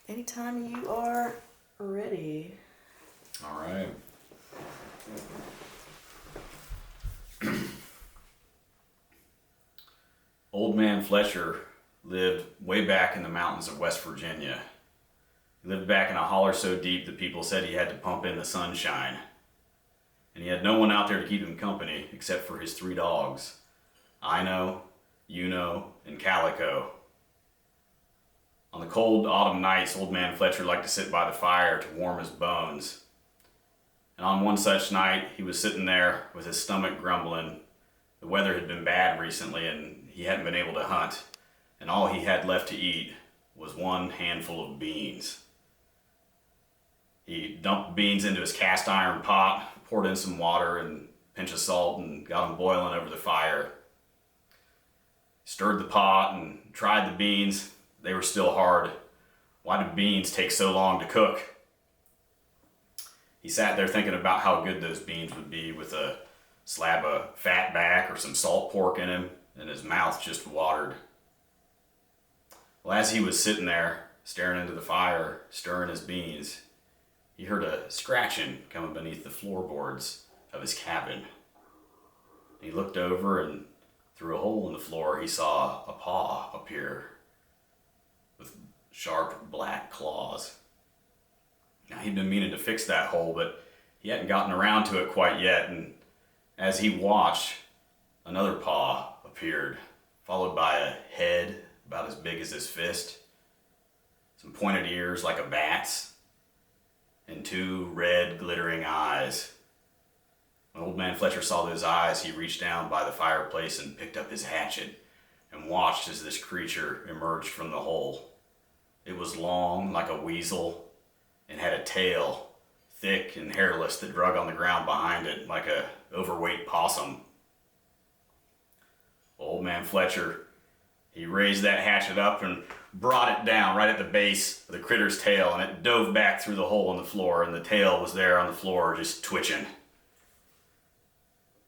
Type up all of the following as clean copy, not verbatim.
Anytime you are ready. All right. Old Man Fletcher lived way back in the mountains of West Virginia. He lived back in a holler so deep that people said he had to pump in the sunshine. And he had no one out there to keep him company except for his 3 dogs, Ino, Uno, and Calico. On the cold autumn nights, Old Man Fletcher liked to sit by the fire to warm his bones. And on one such night, he was sitting there with his stomach grumbling. The weather had been bad recently and he hadn't been able to hunt. And all he had left to eat was 1 handful of beans. He dumped the beans into his cast iron pot, poured in some water and a pinch of salt and got them boiling over the fire. Stirred the pot and tried the beans. They were still hard. Why did beans take so long to cook? He sat there thinking about how good those beans would be with a slab of fat back or some salt pork in him, and his mouth just watered. Well, as he was sitting there, staring into the fire, stirring his beans, he heard a scratching coming beneath the floorboards of his cabin. He looked over, and through a hole in the floor, he saw a paw appear with sharp black claws. Now, he'd been meaning to fix that hole, but he hadn't gotten around to it quite yet, and as he watched, another paw appeared, followed by a head about as big as his fist, some pointed ears like a bat's, and 2 red glittering eyes. When Old Man Fletcher saw those eyes, he reached down by the fireplace and picked up his hatchet and watched as this creature emerged from the hole. It was long like a weasel and had a tail, thick and hairless, that drug on the ground behind it like a overweight possum. Old Man Fletcher, he raised that hatchet up and brought it down right at the base of the critter's tail, and it dove back through the hole in the floor, and the tail was there on the floor just twitching.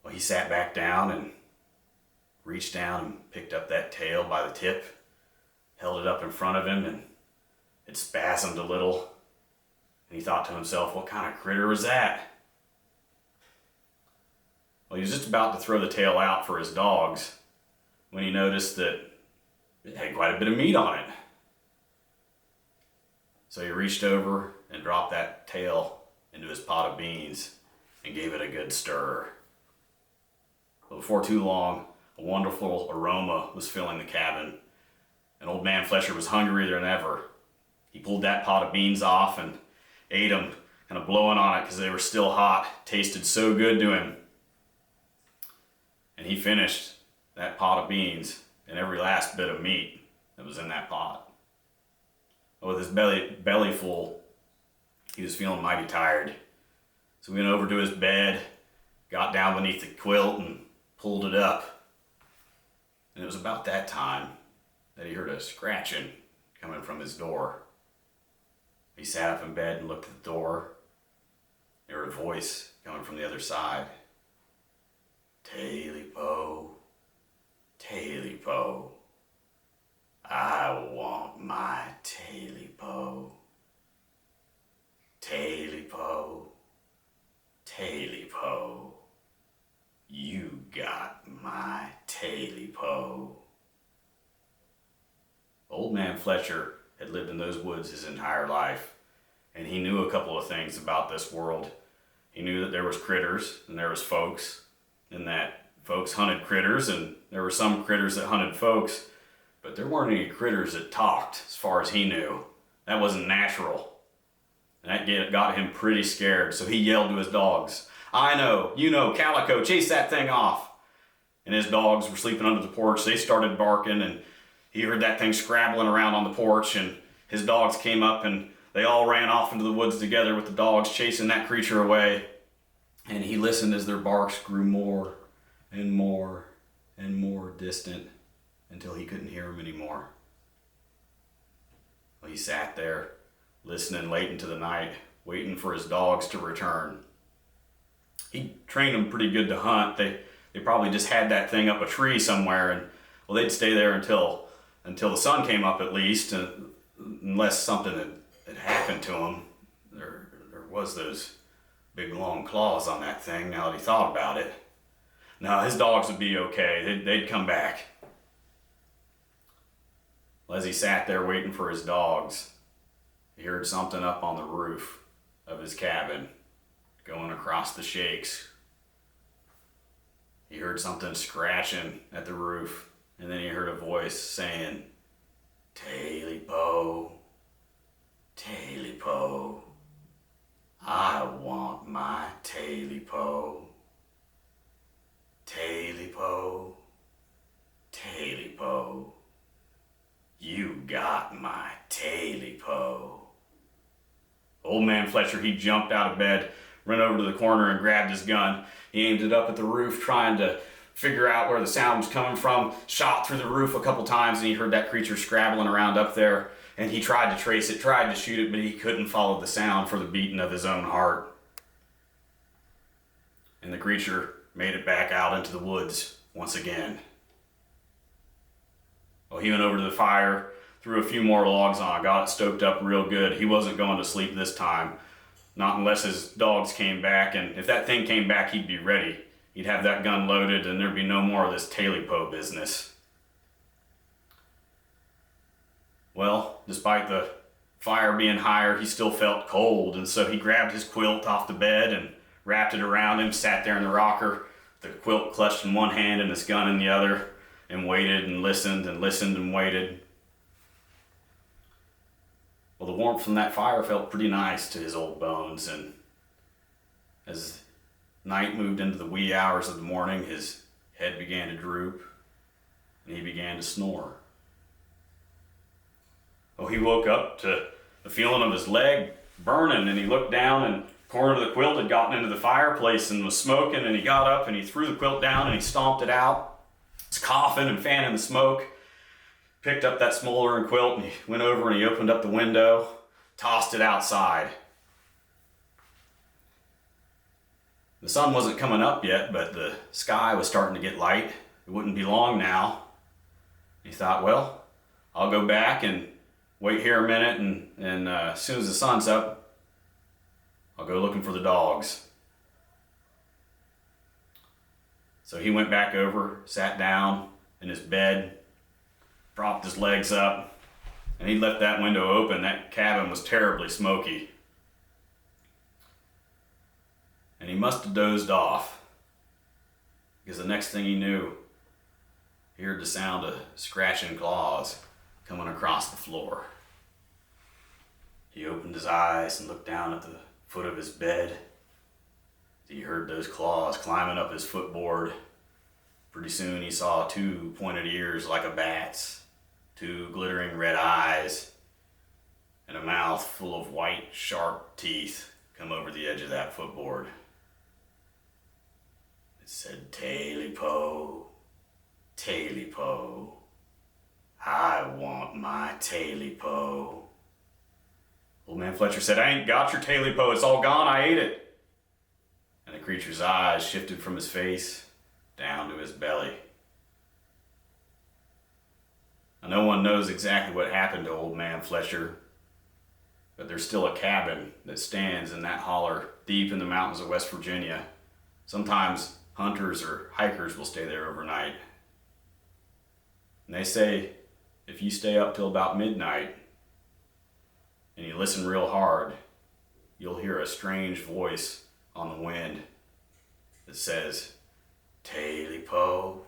Well, he sat back down and reached down and picked up that tail by the tip, held it up in front of him, and it spasmed a little. And he thought to himself, what kind of critter was that? Well, he was just about to throw the tail out for his dogs when he noticed that it had quite a bit of meat on it. So he reached over and dropped that tail into his pot of beans and gave it a good stir. But before too long, a wonderful aroma was filling the cabin, and Old Man Fletcher was hungrier than ever. He pulled that pot of beans off and ate them, kind of blowing on it because they were still hot. Tasted so good to him. And he finished that pot of beans and every last bit of meat that was in that pot. With his belly full, he was feeling mighty tired. So he went over to his bed, got down beneath the quilt and pulled it up. And it was about that time that he heard a scratching coming from his door. He sat up in bed and looked at the door. He heard a voice coming from the other side. Tailypo, tailypo, I want my tailypo. Tailypo, tailypo, you got my tailypo. Old Man Fletcher had lived in those woods his entire life, and he knew a couple of things about this world. He knew that there was critters and there was folks, and that folks hunted critters, and there were some critters that hunted folks, but there weren't any critters that talked, as far as he knew. That wasn't natural. And that got him pretty scared, so he yelled to his dogs, I know, you know, Calico, chase that thing off. And his dogs were sleeping under the porch. They started barking, and he heard that thing scrabbling around on the porch, and his dogs came up, and they all ran off into the woods together with the dogs chasing that creature away. And he listened as their barks grew more and more and more distant until he couldn't hear them anymore. Well, he sat there, listening late into the night, waiting for his dogs to return. He trained them pretty good to hunt. They probably just had that thing up a tree somewhere, and well, they'd stay there until the sun came up at least, unless something had happened to him. There was those big long claws on that thing, now that he thought about it. No, his dogs would be okay. They'd come back. Well, as he sat there waiting for his dogs, he heard something up on the roof of his cabin going across the shakes. He heard something scratching at the roof, and then he heard a voice saying, "Tailypo, tailypo, I want my tailypo. Tailypo, tailypo, you got my tailypo." Old man Fletcher, he jumped out of bed, ran over to the corner and grabbed his gun. He aimed it up at the roof, trying to figure out where the sound was coming from, shot through the roof a couple times, and he heard that creature scrabbling around up there, and he tried to trace it, tried to shoot it, but he couldn't follow the sound for the beating of his own heart. And the creature made it back out into the woods once again. Well, he went over to the fire, threw a few more logs on, got it stoked up real good. He wasn't going to sleep this time, not unless his dogs came back, and if that thing came back, he'd be ready. He'd have that gun loaded, and there'd be no more of this tailypo business. Well, despite the fire being higher, he still felt cold, and so he grabbed his quilt off the bed and wrapped it around him, sat there in the rocker, the quilt clutched in one hand and his gun in the other, and waited and listened and listened and waited. Well, the warmth from that fire felt pretty nice to his old bones, and as night moved into the wee hours of the morning, his head began to droop, and he began to snore. Well, he woke up to the feeling of his leg burning, and he looked down, and the corner of the quilt had gotten into the fireplace and was smoking, and he got up and he threw the quilt down and he stomped it out. He's coughing and fanning the smoke, picked up that smoldering quilt, and he went over and he opened up the window, tossed it outside. The sun wasn't coming up yet, but the sky was starting to get light. It wouldn't be long now. He thought, well, I'll go back and wait here a minute, and as soon as the sun's up, I'll go looking for the dogs. So he went back over, sat down in his bed, propped his legs up, and he left that window open. That cabin was terribly smoky. And he must have dozed off, because the next thing he knew, he heard the sound of scratching claws coming across the floor. He opened his eyes and looked down at the foot of his bed. He heard those claws climbing up his footboard. Pretty soon he saw two pointed ears like a bat's, two glittering red eyes, and a mouth full of white, sharp teeth come over the edge of that footboard. It said, "Tailypo, tailypo, I want my tailypo." Old man Fletcher said, "I ain't got your tailypo, it's all gone, I ate it." And the creature's eyes shifted from his face down to his belly. Now, no one knows exactly what happened to old man Fletcher, but there's still a cabin that stands in that holler deep in the mountains of West Virginia. Sometimes hunters or hikers will stay there overnight. And they say if you stay up till about midnight and you listen real hard, you'll hear a strange voice on the wind that says, "Tailypo,